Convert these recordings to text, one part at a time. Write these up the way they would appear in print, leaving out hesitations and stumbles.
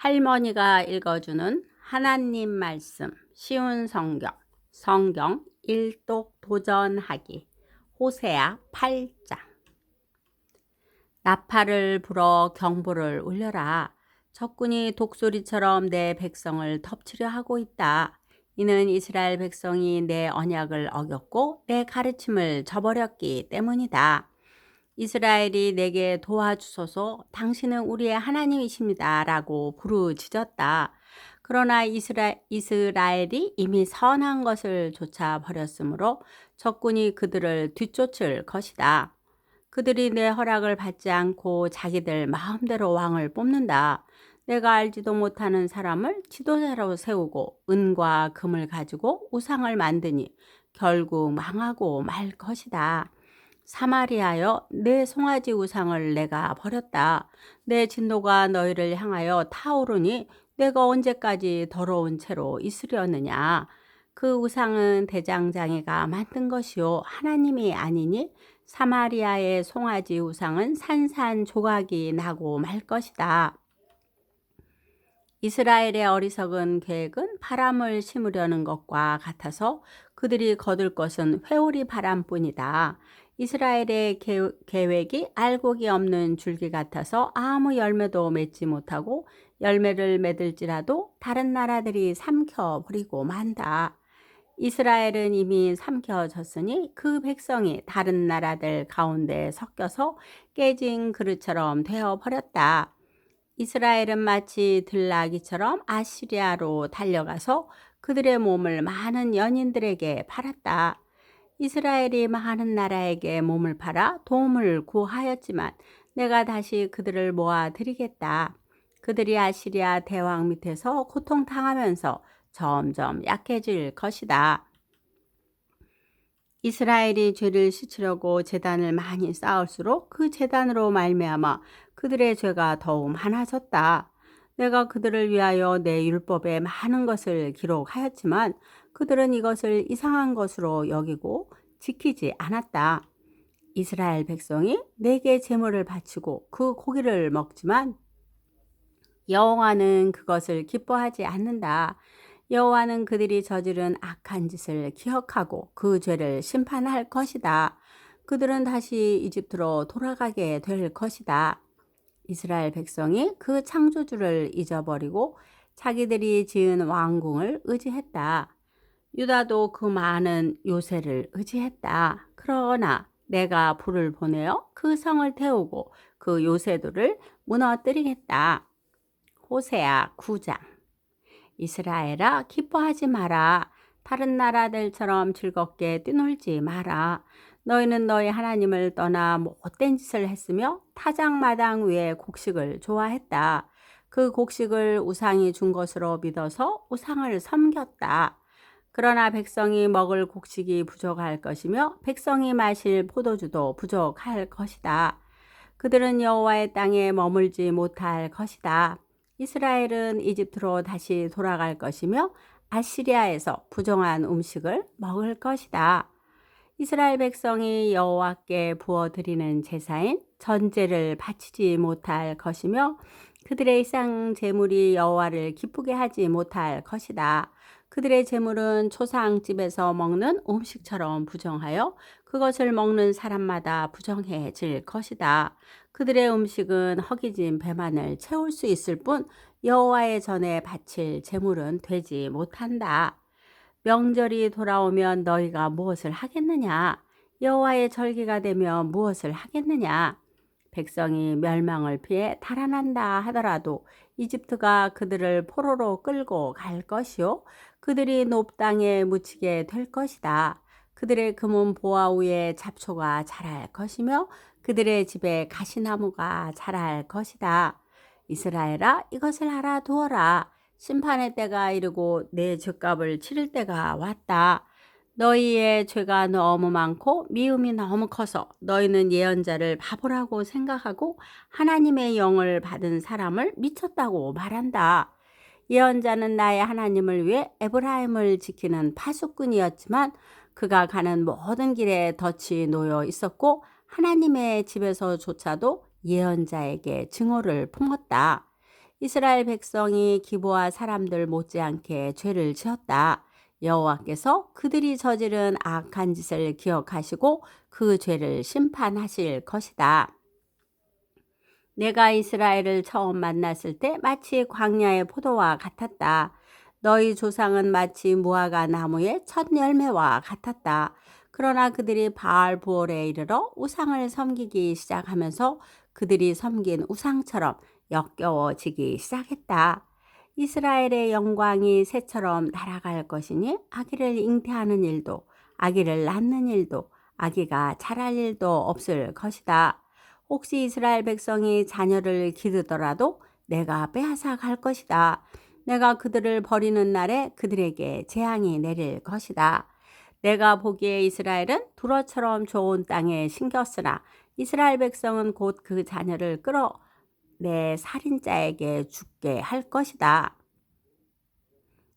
할머니가 읽어주는 하나님 말씀 쉬운 성경 일독 도전하기 호세아 8장. 나팔을 불어 경보를 울려라. 적군이 독수리처럼 내 백성을 덮치려 하고 있다. 이는 이스라엘 백성이 내 언약을 어겼고 내 가르침을 저버렸기 때문이다. 이스라엘이 내게 도와주소서, 당신은 우리의 하나님이십니다 라고 부르짖었다. 그러나 이스라엘이 이미 선한 것을 좇아버렸으므로 적군이 그들을 뒤쫓을 것이다. 그들이 내 허락을 받지 않고 자기들 마음대로 왕을 뽑는다. 내가 알지도 못하는 사람을 지도자로 세우고 은과 금을 가지고 우상을 만드니 결국 망하고 말 것이다. 사마리아여, 내 송아지 우상을 내가 버렸다. 내 진노가 너희를 향하여 타오르니 내가 언제까지 더러운 채로 있으려느냐. 그 우상은 대장장이가 만든 것이요 하나님이 아니니 사마리아의 송아지 우상은 산산조각이 나고 말 것이다. 이스라엘의 어리석은 계획은 바람을 심으려는 것과 같아서 그들이 거둘 것은 회오리 바람뿐이다. 이스라엘의 계획이 알곡이 없는 줄기 같아서 아무 열매도 맺지 못하고 열매를 맺을지라도 다른 나라들이 삼켜버리고 만다. 이스라엘은 이미 삼켜졌으니 그 백성이 다른 나라들 가운데 섞여서 깨진 그릇처럼 되어버렸다. 이스라엘은 마치 들나귀처럼 아시리아로 달려가서 그들의 몸을 많은 연인들에게 팔았다. 이스라엘이 많은 나라에게 몸을 팔아 도움을 구하였지만 내가 다시 그들을 모아드리겠다. 그들이 아시리아 대왕 밑에서 고통당하면서 점점 약해질 것이다. 이스라엘이 죄를 씻으려고 제단을 많이 쌓을수록 그 제단으로 말미암아 그들의 죄가 더욱 많아졌다. 내가 그들을 위하여 내 율법에 많은 것을 기록하였지만 그들은 이것을 이상한 것으로 여기고 지키지 않았다. 이스라엘 백성이 내게 제물을 바치고 그 고기를 먹지만 여호와는 그것을 기뻐하지 않는다. 여호와는 그들이 저지른 악한 짓을 기억하고 그 죄를 심판할 것이다. 그들은 다시 이집트로 돌아가게 될 것이다. 이스라엘 백성이 그 창조주를 잊어버리고 자기들이 지은 왕궁을 의지했다. 유다도 그 많은 요새를 의지했다. 그러나 내가 불을 보내어 그 성을 태우고 그 요새들을 무너뜨리겠다. 호세아 9장. 이스라엘아, 기뻐하지 마라. 다른 나라들처럼 즐겁게 뛰놀지 마라. 너희는 너희 하나님을 떠나 못된 짓을 했으며 타작마당 위에 곡식을 좋아했다. 그 곡식을 우상이 준 것으로 믿어서 우상을 섬겼다. 그러나 백성이 먹을 곡식이 부족할 것이며 백성이 마실 포도주도 부족할 것이다. 그들은 여호와의 땅에 머물지 못할 것이다. 이스라엘은 이집트로 다시 돌아갈 것이며 아시리아에서 부정한 음식을 먹을 것이다. 이스라엘 백성이 여호와께 부어드리는 제사인 전제를 바치지 못할 것이며 그들의 일상 제물이 여호와를 기쁘게 하지 못할 것이다. 그들의 제물은 초상집에서 먹는 음식처럼 부정하여 그것을 먹는 사람마다 부정해질 것이다. 그들의 음식은 허기진 배만을 채울 수 있을 뿐 여호와의 전에 바칠 제물은 되지 못한다. 명절이 돌아오면 너희가 무엇을 하겠느냐? 여호와의 절기가 되면 무엇을 하겠느냐? 백성이 멸망을 피해 달아난다 하더라도 이집트가 그들을 포로로 끌고 갈 것이요 그들이 높당에 묻히게 될 것이다. 그들의 금은 보화 위에 잡초가 자랄 것이며 그들의 집에 가시나무가 자랄 것이다. 이스라엘아, 이것을 알아두어라. 심판의 때가 이르고 내 죄값을 치를 때가 왔다. 너희의 죄가 너무 많고 미움이 너무 커서 너희는 예언자를 바보라고 생각하고 하나님의 영을 받은 사람을 미쳤다고 말한다. 예언자는 나의 하나님을 위해 에브라임을 지키는 파수꾼이었지만 그가 가는 모든 길에 덫이 놓여 있었고 하나님의 집에서조차도 예언자에게 증오를 품었다. 이스라엘 백성이 기브아 사람들 못지않게 죄를 지었다. 여호와께서 그들이 저지른 악한 짓을 기억하시고 그 죄를 심판하실 것이다. 내가 이스라엘을 처음 만났을 때 마치 광야의 포도와 같았다. 너희 조상은 마치 무화과 나무의 첫 열매와 같았다. 그러나 그들이 바알 부올에 이르러 우상을 섬기기 시작하면서 그들이 섬긴 우상처럼 역겨워지기 시작했다. 이스라엘의 영광이 새처럼 날아갈 것이니 아기를 잉태하는 일도 아기를 낳는 일도 아기가 자랄 일도 없을 것이다. 혹시 이스라엘 백성이 자녀를 기르더라도 내가 빼앗아 갈 것이다. 내가 그들을 버리는 날에 그들에게 재앙이 내릴 것이다. 내가 보기에 이스라엘은 두러처럼 좋은 땅에 심겼으나 이스라엘 백성은 곧 그 자녀를 끌어 내 살인자에게 죽게 할 것이다.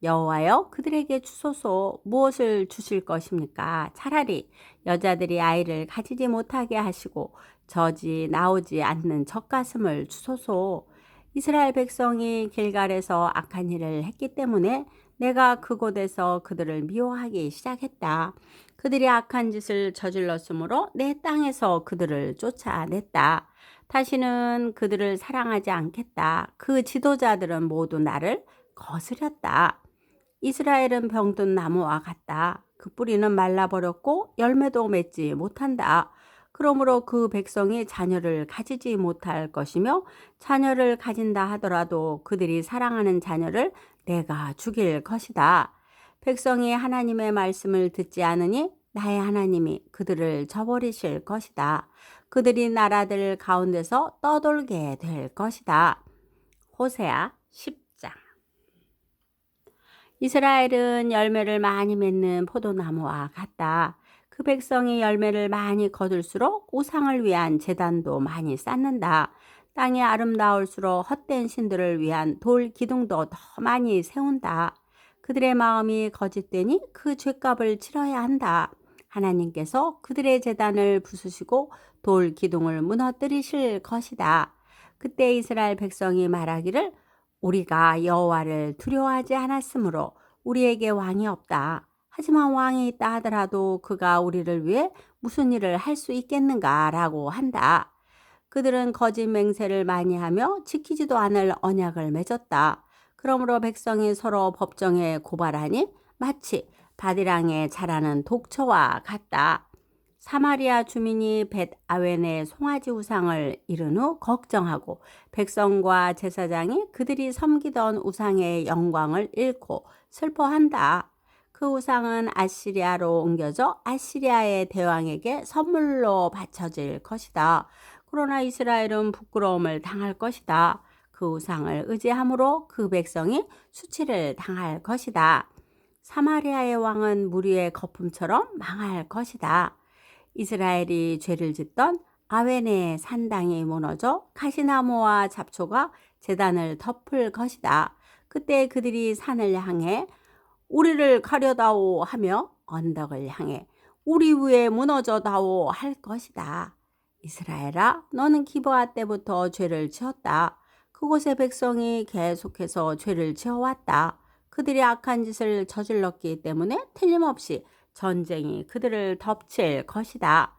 여호와여 그들에게 주소서. 무엇을 주실 것입니까? 차라리 여자들이 아이를 가지지 못하게 하시고 젖이 나오지 않는 젖가슴을 주소서. 이스라엘 백성이 길갈에서 악한 일을 했기 때문에 내가 그곳에서 그들을 미워하기 시작했다. 그들이 악한 짓을 저질렀으므로 내 땅에서 그들을 쫓아냈다. 다시는 그들을 사랑하지 않겠다. 그 지도자들은 모두 나를 거스렸다. 이스라엘은 병든 나무와 같다. 그 뿌리는 말라버렸고 열매도 맺지 못한다. 그러므로 그 백성이 자녀를 가지지 못할 것이며 자녀를 가진다 하더라도 그들이 사랑하는 자녀를 내가 죽일 것이다. 백성이 하나님의 말씀을 듣지 않으니 나의 하나님이 그들을 저버리실 것이다. 그들이 나라들 가운데서 떠돌게 될 것이다. 호세아 10장. 이스라엘은 열매를 많이 맺는 포도나무와 같다. 그 백성이 열매를 많이 거둘수록 우상을 위한 제단도 많이 쌓는다. 땅이 아름다울수록 헛된 신들을 위한 돌 기둥도 더 많이 세운다. 그들의 마음이 거짓되니 그 죄값을 치러야 한다. 하나님께서 그들의 제단을 부수시고 돌 기둥을 무너뜨리실 것이다. 그때 이스라엘 백성이 말하기를 우리가 여호와를 두려워하지 않았으므로 우리에게 왕이 없다. 하지만 왕이 있다 하더라도 그가 우리를 위해 무슨 일을 할 수 있겠는가라고 한다. 그들은 거짓 맹세를 많이 하며 지키지도 않을 언약을 맺었다. 그러므로 백성이 서로 법정에 고발하니 마치 바디랑에 자라는 독처와 같다. 사마리아 주민이 벳 아웬의 송아지 우상을 이룬 후 걱정하고 백성과 제사장이 그들이 섬기던 우상의 영광을 잃고 슬퍼한다. 그 우상은 아시리아로 옮겨져 아시리아의 대왕에게 선물로 바쳐질 것이다. 그러나 이스라엘은 부끄러움을 당할 것이다. 그 우상을 의지함으로 그 백성이 수치를 당할 것이다. 사마리아의 왕은 무리의 거품처럼 망할 것이다. 이스라엘이 죄를 짓던 아웬의 산당이 무너져 가시나무와 잡초가 제단을 덮을 것이다. 그때 그들이 산을 향해 우리를 가려다오 하며 언덕을 향해 우리 위에 무너져다오 할 것이다. 이스라엘아, 너는 기브아 때부터 죄를 지었다. 그곳의 백성이 계속해서 죄를 지어왔다. 그들이 악한 짓을 저질렀기 때문에 틀림없이 전쟁이 그들을 덮칠 것이다.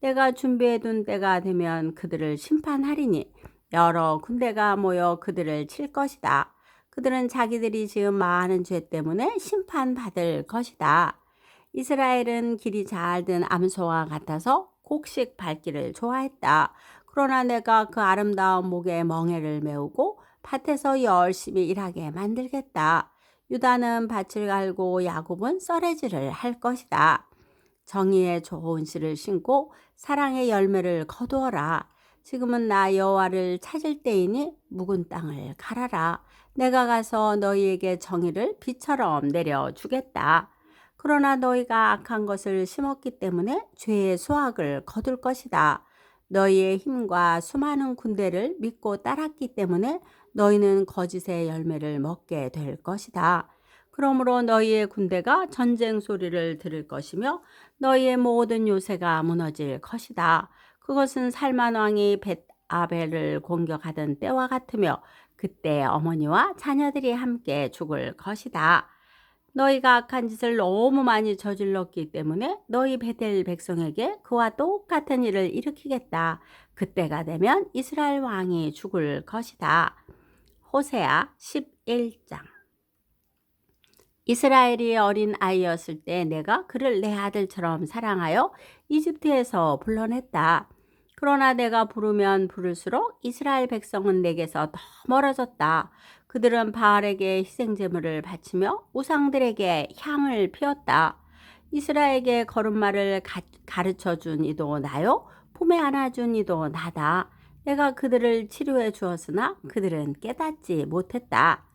내가 준비해둔 때가 되면 그들을 심판하리니 여러 군대가 모여 그들을 칠 것이다. 그들은 자기들이 지은 많은 죄 때문에 심판받을 것이다. 이스라엘은 길이 잘 든 암소와 같아서 곡식 밟기를 좋아했다. 그러나 내가 그 아름다운 목에 멍에를 메우고 밭에서 열심히 일하게 만들겠다. 유다는 밭을 갈고 야곱은 썰매질을 할 것이다. 정의의 좋은 씨를 심고 사랑의 열매를 거두어라. 지금은 나 여호와를 찾을 때이니 묵은 땅을 갈아라. 내가 가서 너희에게 정의를 비처럼 내려주겠다. 그러나 너희가 악한 것을 심었기 때문에 죄의 수확을 거둘 것이다. 너희의 힘과 수많은 군대를 믿고 따랐기 때문에 너희는 거짓의 열매를 먹게 될 것이다. 그러므로 너희의 군대가 전쟁 소리를 들을 것이며 너희의 모든 요새가 무너질 것이다. 그것은 살만 왕이 벳 아벨을 공격하던 때와 같으며 그때 어머니와 자녀들이 함께 죽을 것이다. 너희가 악한 짓을 너무 많이 저질렀기 때문에 너희 베델 백성에게 그와 똑같은 일을 일으키겠다. 그때가 되면 이스라엘 왕이 죽을 것이다. 호세아 11장. 이스라엘이 어린 아이였을 때 내가 그를 내 아들처럼 사랑하여 이집트에서 불러냈다. 그러나 내가 부르면 부를수록 이스라엘 백성은 내게서 더 멀어졌다. 그들은 바알에게 희생제물을 바치며 우상들에게 향을 피웠다. 이스라엘에게 걸음마를 가르쳐 준 이도 나요, 품에 안아준 이도 나다. 내가 그들을 치료해 주었으나 그들은 깨닫지 못했다.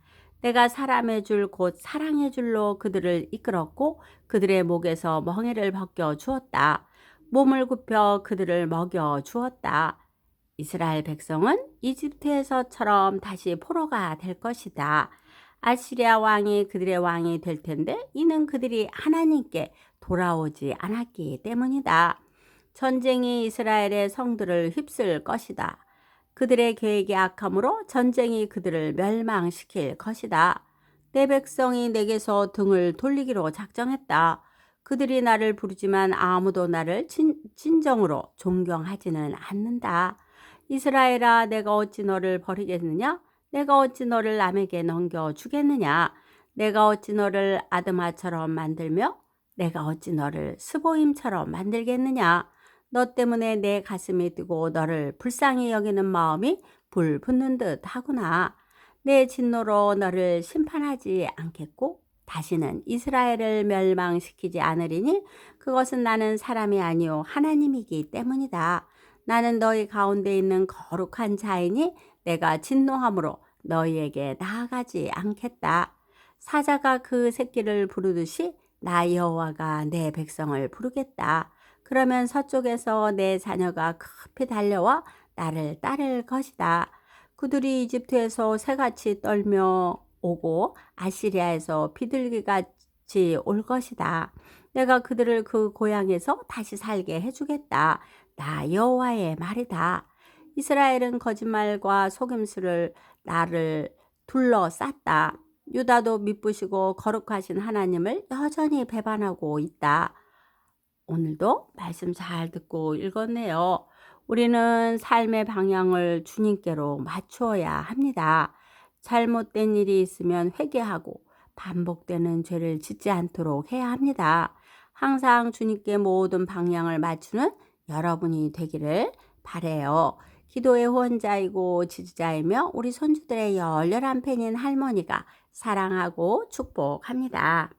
내가 사람의 줄 곧 사랑의 줄로 그들을 이끌었고 그들의 목에서 멍에를 벗겨 주었다. 몸을 굽혀 그들을 먹여 주었다. 이스라엘 백성은 이집트에서처럼 다시 포로가 될 것이다. 아시리아 왕이 그들의 왕이 될 텐데 이는 그들이 하나님께 돌아오지 않았기 때문이다. 전쟁이 이스라엘의 성들을 휩쓸 것이다. 그들의 계획이 악함으로 전쟁이 그들을 멸망시킬 것이다. 내 백성이 내게서 등을 돌리기로 작정했다. 그들이 나를 부르지만 아무도 나를 진정으로 존경하지는 않는다. 이스라엘아, 내가 어찌 너를 버리겠느냐? 내가 어찌 너를 남에게 넘겨주겠느냐? 내가 어찌 너를 아드마처럼 만들며 내가 어찌 너를 스보임처럼 만들겠느냐? 너 때문에 내 가슴이 뛰고 너를 불쌍히 여기는 마음이 불붙는 듯 하구나. 내 진노로 너를 심판하지 않겠고 다시는 이스라엘을 멸망시키지 않으리니 그것은 나는 사람이 아니요 하나님이기 때문이다. 나는 너희 가운데 있는 거룩한 자이니 내가 진노함으로 너희에게 나아가지 않겠다. 사자가 그 새끼를 부르듯이 나 여호와가 내 백성을 부르겠다. 그러면 서쪽에서 내 자녀가 급히 달려와 나를 따를 것이다. 그들이 이집트에서 새같이 떨며 오고 아시리아에서 비둘기같이 올 것이다. 내가 그들을 그 고향에서 다시 살게 해주겠다. 나 여호와의 말이다. 이스라엘은 거짓말과 속임수를 나를 둘러쌌다. 유다도 미쁘시고 거룩하신 하나님을 여전히 배반하고 있다. 오늘도 말씀 잘 듣고 읽었네요. 우리는 삶의 방향을 주님께로 맞추어야 합니다. 잘못된 일이 있으면 회개하고 반복되는 죄를 짓지 않도록 해야 합니다. 항상 주님께 모든 방향을 맞추는 여러분이 되기를 바래요. 기도의 후원자이고 지지자이며 우리 손주들의 열렬한 팬인 할머니가 사랑하고 축복합니다.